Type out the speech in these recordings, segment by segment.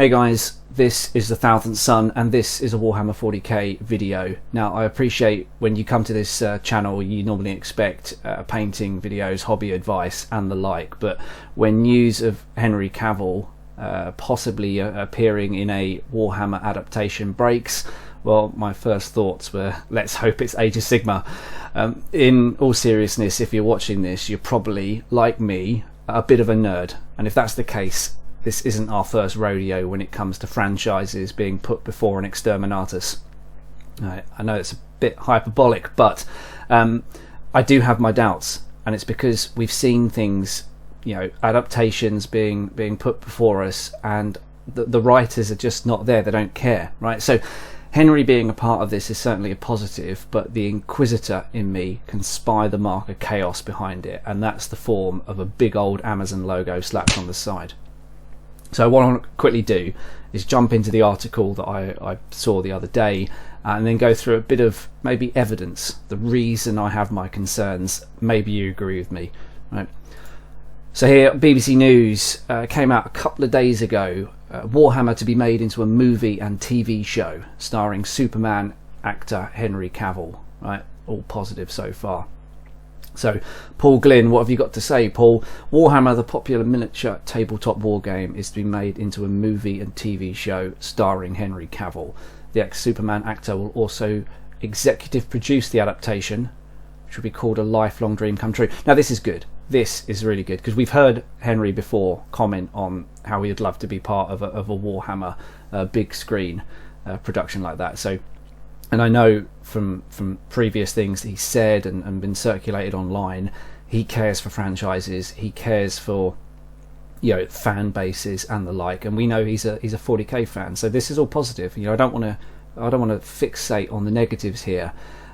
Hey guys, this is the Thousandth Son and this is a Warhammer 40k video. Now I appreciate when you come to this channel you normally expect painting videos, hobby advice and the like, but when news of Henry Cavill possibly appearing in a Warhammer adaptation breaks, well, my first thoughts were, let's hope it's Age of Sigmar. In all seriousness, if you're watching this, you're probably, like me, a bit of a nerd, and if that's the case, this isn't our first rodeo when it comes to franchises being put before an exterminatus. I know it's a bit hyperbolic, but I do have my doubts, and it's because we've seen things, you know, adaptations being put before us, and the writers are just not there. They don't care, right? So Henry being a part of this is certainly a positive, but the Inquisitor in me can spy the mark of chaos behind it, and that's the form of a big old Amazon logo slapped on the side. So what I want to quickly do is jump into the article that I saw the other day and then go through a bit of maybe evidence, the reason I have my concerns. Maybe you agree with me, right? So here, BBC News came out a couple of days ago, Warhammer to be made into a movie and TV show starring Superman actor Henry Cavill, right? All positive so far. So, Paul Glynn, what have you got to say, Paul? Warhammer, the popular miniature tabletop war game, is to be made into a movie and TV show starring Henry Cavill. The ex-Superman actor will also executive produce the adaptation, which will be called A Lifelong Dream Come True. Now, this is good. This is really good, because we've heard Henry before comment on how he'd love to be part of a Warhammer big screen production like that. So, and I know from previous things that he said and been circulated online, he cares for franchises, he cares for, you know, fan bases and the like, and we know he's a 40k fan. So this is all positive. You know, I don't want to fixate on the negatives here.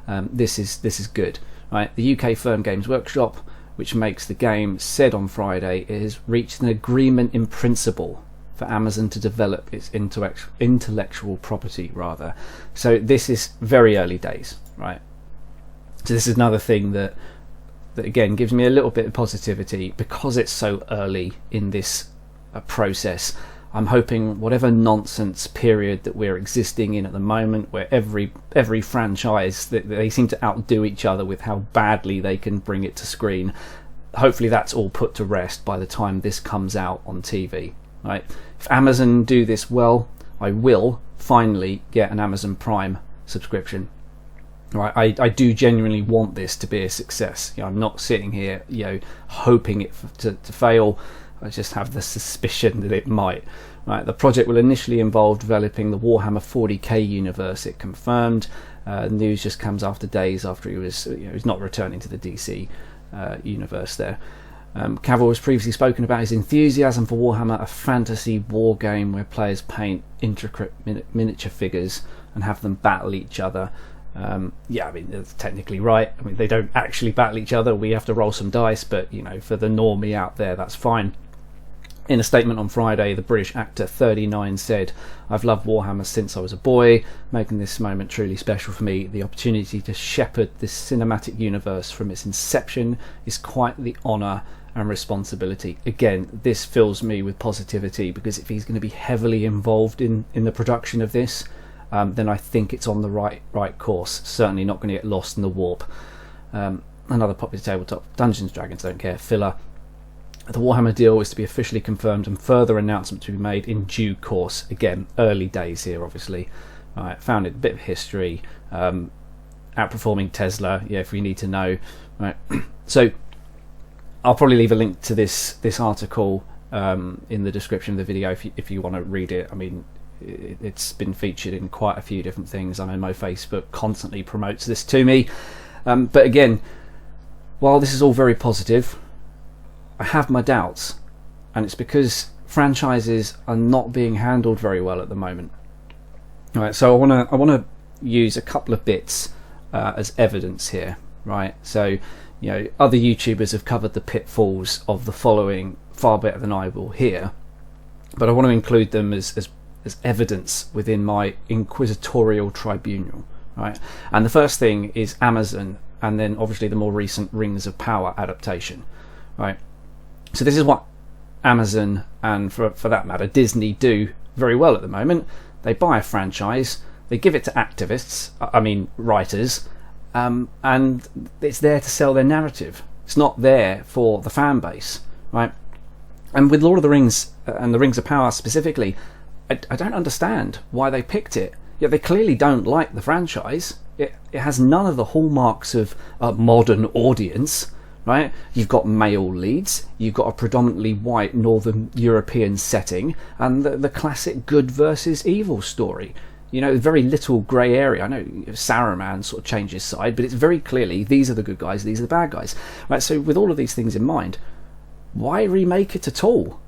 This is good, right? The UK Firm Games Workshop, which makes the game, said on Friday it has reached an agreement in principle for Amazon to develop its intellectual property, rather. So this is very early days, right? So this is another thing that again gives me a little bit of positivity, because it's so early in this process. I'm hoping whatever nonsense period that we're existing in at the moment, where every franchise, they seem to outdo each other with how badly they can bring it to screen, hopefully that's all put to rest by the time this comes out on TV. Right. If Amazon do this well, I will finally get an Amazon Prime subscription. Right, I do genuinely want this to be a success. You know, I'm not sitting here, you know, hoping it to fail. I just have the suspicion that it might. Right, the project will initially involve developing the Warhammer 40k universe. It confirmed. News just comes after days after he was, you know, he's not returning to the DC universe there. Cavill has previously spoken about his enthusiasm for Warhammer, a fantasy war game where players paint intricate miniature figures and have them battle each other. Yeah, I mean, that's technically right. I mean, they don't actually battle each other. We have to roll some dice, but, you know, for the normie out there, that's fine. In a statement on Friday, the British actor 39 said, "I've loved Warhammer since I was a boy, making this moment truly special for me. The opportunity to shepherd this cinematic universe from its inception is quite the honour and responsibility." Again, this fills me with positivity, because if he's going to be heavily involved in the production of this, then I think it's on the right course. Certainly not going to get lost in the warp. Another popular tabletop, Dungeons & Dragons don't care, filler. The Warhammer deal is to be officially confirmed and further announcements to be made in due course. Again, early days here, obviously. Right, found it a bit of history. Outperforming Tesla, yeah, if we need to know. Right, so I'll probably leave a link to this article in the description of the video if you want to read it. I mean, it's been featured in quite a few different things. I know my Facebook constantly promotes this to me. But again, while this is all very positive, I have my doubts, and it's because franchises are not being handled very well at the moment. All right, so I want to use a couple of bits as evidence here, right? So, you know, other YouTubers have covered the pitfalls of the following far better than I will here, but I want to include them as evidence within my inquisitorial tribunal, right? And the first thing is Amazon, and then obviously the more recent Rings of Power adaptation, right? So this is what Amazon, and for that matter Disney, do very well at the moment. They buy a franchise, they give it to activists, writers, and it's there to sell their narrative. It's not there for the fan base, right? And with Lord of the Rings and the Rings of Power specifically, I don't understand why they picked it. Yeah, they clearly don't like the franchise. It has none of the hallmarks of a modern audience, right? You've got male leads, you've got a predominantly white Northern European setting, and the classic good versus evil story. You know, very little grey area. I know Saruman sort of changes side, but it's very clearly these are the good guys, these are the bad guys. Right, so with all of these things in mind, why remake it at all?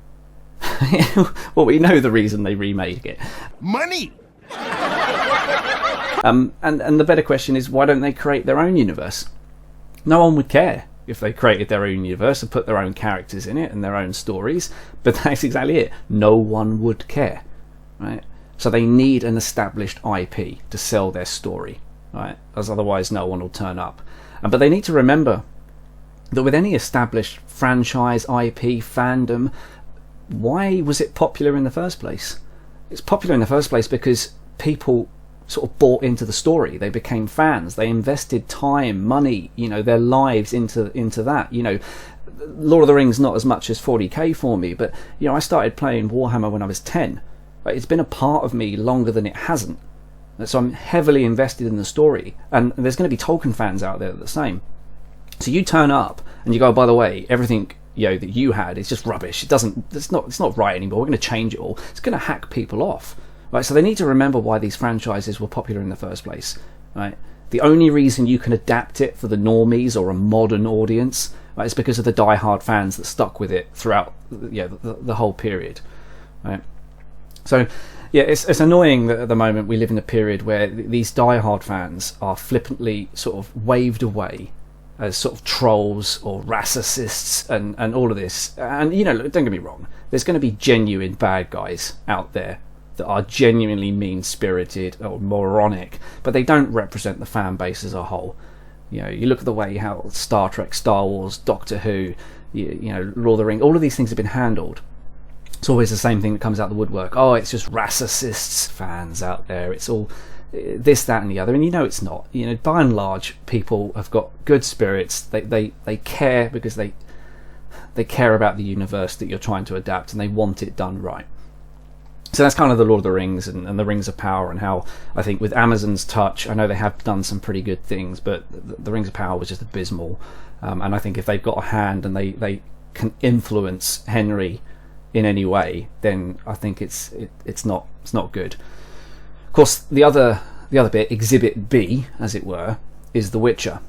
Well, we know the reason they remade it. Money! And the better question is, why don't they create their own universe? No one would care if they created their own universe and put their own characters in it and their own stories, but that's exactly it. No one would care, right? So they need an established IP to sell their story, right? As otherwise no one will turn up. But they need to remember that with any established franchise, IP, fandom, why was it popular in the first place? It's popular in the first place because people sort of bought into the story. They became fans. They invested time, money, their lives into that. Lord of the Rings not as much as 40k for me, but I started playing Warhammer when I was 10. It's been a part of me longer than it hasn't. So I'm heavily invested in the story, and there's going to be Tolkien fans out there that are the same. So you turn up and you go, by the way, everything that you had is just rubbish. It's not right anymore. We're going to change it all. It's going to hack people off. Right, so they need to remember why these franchises were popular in the first place. Right, the only reason you can adapt it for the normies or a modern audience, right, is because of the die-hard fans that stuck with it throughout the whole period. Right, so yeah, it's annoying that at the moment we live in a period where these die-hard fans are flippantly sort of waved away as sort of trolls or racists and all of this. And don't get me wrong, there's going to be genuine bad guys out there that are genuinely mean-spirited or moronic, but they don't represent the fan base as a whole. You look at the way how Star Trek, Star Wars, Doctor Who, Lord of the Rings, all of these things have been handled. It's always the same thing that comes out of the woodwork. Oh, it's just racists fans out there. It's all this, that, and the other. And it's not. By and large, people have got good spirits. They care because they care about the universe that you're trying to adapt, and they want it done right. So that's kind of the Lord of the Rings and the Rings of Power, and how I think with Amazon's touch, I know they have done some pretty good things, but the Rings of Power was just abysmal. And I think if they've got a hand and they can influence Henry in any way, then I think it's not good. Of course, the other bit, Exhibit B, as it were, is The Witcher.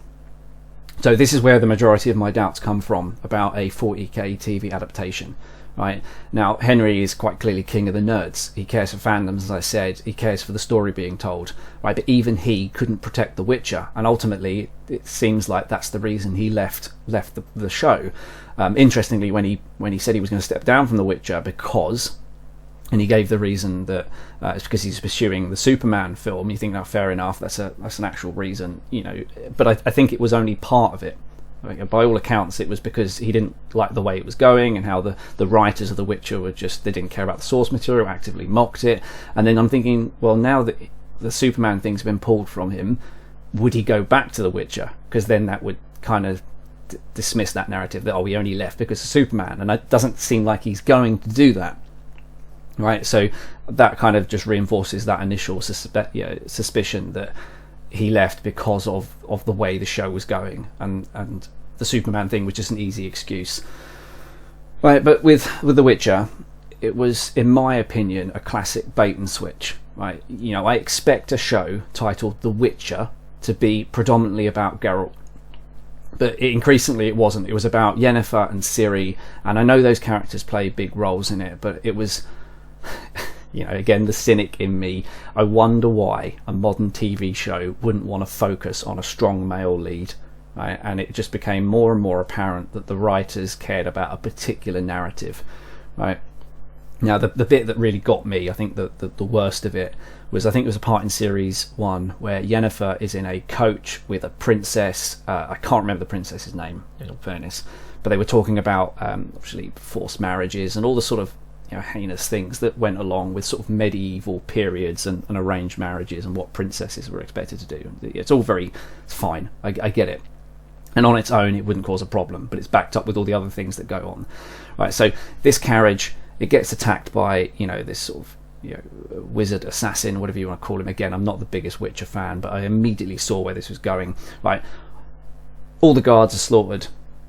So this is where the majority of my doubts come from about a 40k TV adaptation. Right, now Henry is quite clearly king of the nerds. He cares for fandoms, as I said. He cares for the story being told. Right, but even he couldn't protect The Witcher, and ultimately it seems like that's the reason he left the show. Interestingly, when he said he was going to step down from The Witcher and he gave the reason that it's because he's pursuing the Superman film. You think, oh, fair enough, that's an actual reason, But I think it was only part of it. By all accounts, it was because he didn't like the way it was going, and how the writers of The Witcher they didn't care about the source material, actively mocked it. And then I'm thinking, well, now that the Superman thing's been pulled from him, would he go back to The Witcher? Because then that would kind of dismiss that narrative that, he only left because of Superman, and it doesn't seem like he's going to do that. Right, so that kind of just reinforces that initial suspicion that he left because of the way the show was going, and the Superman thing was just an easy excuse. Right, but with The Witcher, it was, in my opinion, a classic bait and switch. Right, I expect a show titled The Witcher to be predominantly about Geralt, but increasingly it wasn't. It was about Yennefer and Ciri, and I know those characters play big roles in it, but it was again, the cynic in me, I wonder why a modern TV show wouldn't want to focus on a strong male lead, right? And it just became more and more apparent that the writers cared about a particular narrative, right? Now, the bit that really got me, I think the worst of it was, I think it was a part in series 1 where Yennefer is in a coach with a princess. I can't remember the princess's name, in all fairness, but they were talking about obviously forced marriages and all the sort of heinous things that went along with sort of medieval periods and arranged marriages and what princesses were expected to do. It's all it's fine. I get it. And on its own, it wouldn't cause a problem, but it's backed up with all the other things that go on. Right, so this carriage, it gets attacked by, this sort of wizard, assassin, whatever you want to call him. Again, I'm not the biggest Witcher fan, but I immediately saw where this was going. Right, all the guards are slaughtered.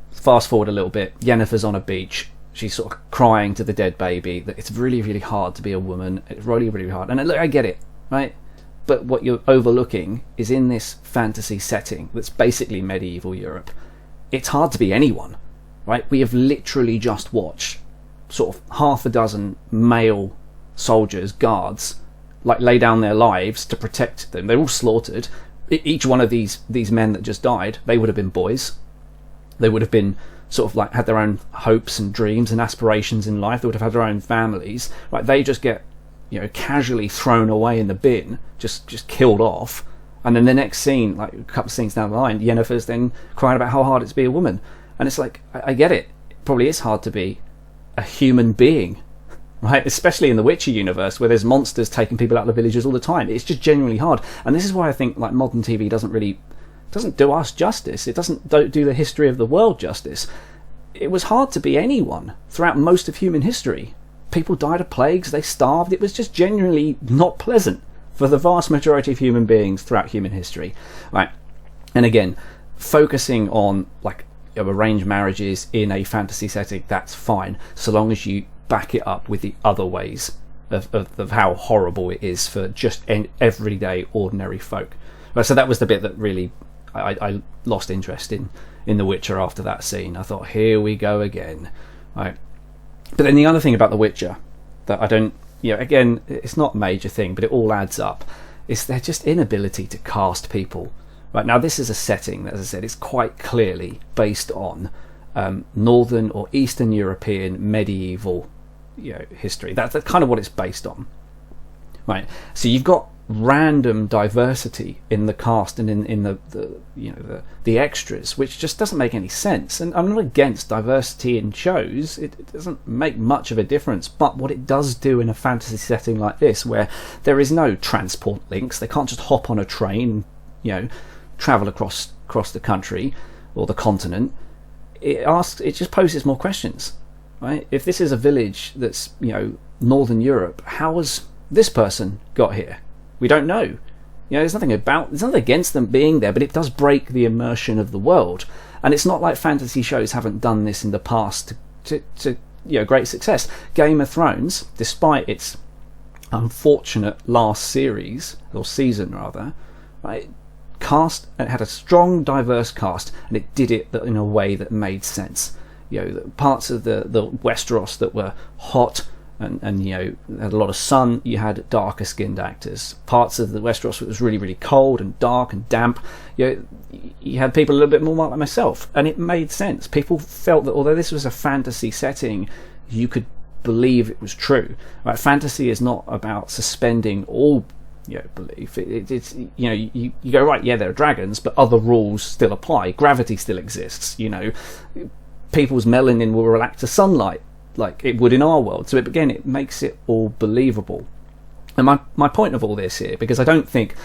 Fast forward a little bit, Yennefer's on a beach. She's sort of crying to the dead baby that it's really, really hard to be a woman. It's really, really hard. And look, I get it, right? But what you're overlooking is in this fantasy setting that's basically medieval Europe, it's hard to be anyone, right? We have literally just watched sort of half a dozen male soldiers, guards, lay down their lives to protect them. They're all slaughtered. Each one of these men that just died, they would have been boys. They would have been sort of had their own hopes and dreams and aspirations in life. They would have had their own families. Right? They just get casually thrown away in the bin, just killed off. And then the next scene, a couple of scenes down the line, Yennefer's then crying about how hard it's to be a woman. And it's I get it. It probably is hard to be a human being, right? Especially in the Witcher universe, where there's monsters taking people out of the villages all the time. It's just genuinely hard. And this is why I think modern TV doesn't do us justice. It don't do the history of the world justice. It was hard to be anyone throughout most of human history. People died of plagues, they starved. It was just genuinely not pleasant for the vast majority of human beings throughout human history. Right. And again, focusing on arranged marriages in a fantasy setting, that's fine, so long as you back it up with the other ways of how horrible it is for just everyday ordinary folk. Right, so that was the bit that really I lost interest in The Witcher after that scene. I thought, here we go again. Right. But then the other thing about The Witcher that I don't, again, it's not a major thing, but it all adds up, is their just inability to cast people. Right, now this is a setting that, as I said, it's quite clearly based on Northern or Eastern European medieval history. That's kind of what it's based on. Right, so you've got random diversity in the cast and in the extras, which just doesn't make any sense. And I'm not against diversity in shows. It doesn't make much of a difference, but what it does do in a fantasy setting like this, where there is no transport links, they can't just hop on a train, travel across the country or the continent, it just poses more questions, right? If this is a village that's Northern Europe, how has this person got here? We don't know. There's nothing against them being there, but it does break the immersion of the world. And it's not like fantasy shows haven't done this in the past to great success. Game of Thrones, despite its unfortunate last series, or season rather, right, it had a strong, diverse cast, and it did it in a way that made sense. Parts of the Westeros that were hot and had a lot of sun, you had darker skinned actors. Parts of the Westeros that was really, really cold and dark and damp, you had people a little bit more like myself, and it made sense. People felt that although this was a fantasy setting, you could believe it was true. Right? Fantasy is not about suspending all belief. It's you go, right, yeah, there are dragons, but other rules still apply. Gravity still exists. People's melanin will react to sunlight like it would in our world. So it makes it all believable. And my point of all this here, because I don't think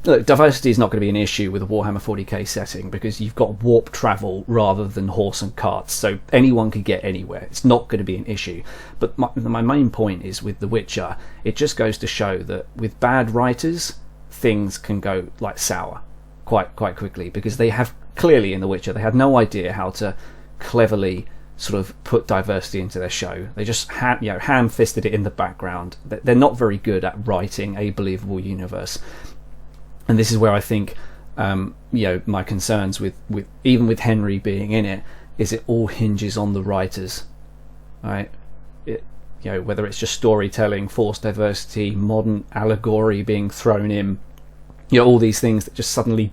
diversity is not going to be an issue with a Warhammer 40k setting, because you've got warp travel rather than horse and carts, so anyone could get anywhere. It's not going to be an issue. But my main point is with The Witcher, it just goes to show that with bad writers, things can go sour quite quickly, because they have clearly in The Witcher they had no idea how to cleverly sort of put diversity into their show. They just ham-fisted it in the background. They're not very good at writing a believable universe. And this is where I think my concerns with even with Henry being in it, is it all hinges on the writers, right? Whether it's just storytelling, forced diversity, modern allegory being thrown in, all these things that just suddenly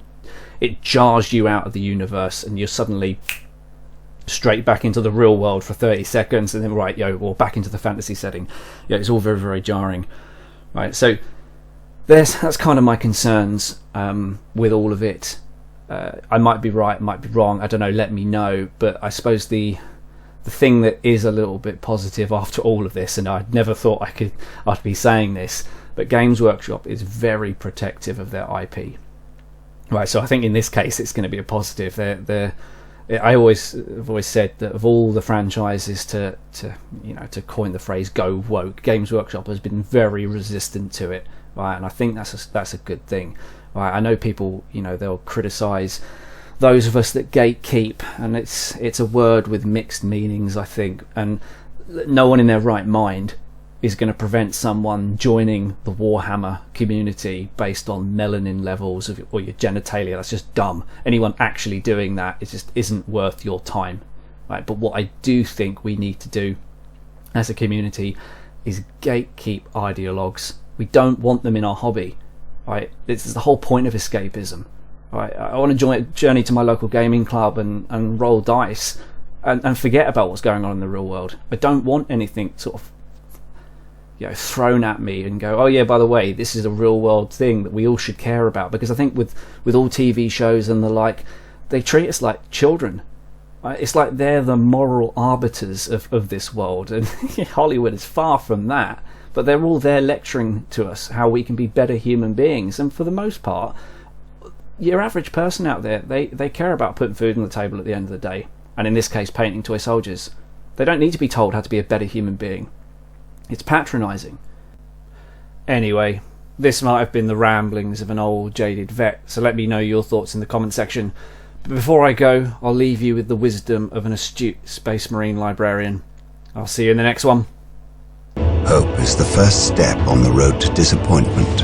it jars you out of the universe, and you're suddenly straight back into the real world for 30 seconds, and then or back into the fantasy setting. It's all very, very jarring, right? So that's kind of my concerns with all of it. I might be right, might be wrong, I don't know, let me know. But I suppose the the thing that is a little bit positive after all of this, and I never thought I'd be saying this, but Games Workshop is very protective of their IP. Right, so I think in this case it's going to be a positive. I've always said that of all the franchises to coin the phrase "go woke," Games Workshop has been very resistant to it, right? And I think that's a good thing, right? I know people, they'll criticise those of us that gatekeep, and it's a word with mixed meanings, I think, and no one in their right mind is going to prevent someone joining the Warhammer community based on melanin levels or your genitalia. That's just dumb. Anyone actually doing that, it just isn't worth your time, right? But what I do think we need to do as a community is gatekeep ideologues. We don't want them in our hobby, right? This is the whole point of escapism, right? I want to journey to my local gaming club and roll dice and forget about what's going on in the real world. I don't want anything sort of thrown at me and go, oh yeah, by the way, this is a real world thing that we all should care about. Because I think with all TV shows and the like, they treat us like children. It's like they're the moral arbiters of this world, and Hollywood is far from that. But they're all there lecturing to us how we can be better human beings. And for the most part, your average person out there, they care about putting food on the table at the end of the day, and in this case painting toy soldiers. They don't need to be told how to be a better human being. It's patronising. Anyway, this might have been the ramblings of an old jaded vet, so let me know your thoughts in the comment section. But before I go, I'll leave you with the wisdom of an astute Space Marine librarian. I'll see you in the next one. Hope is the first step on the road to disappointment.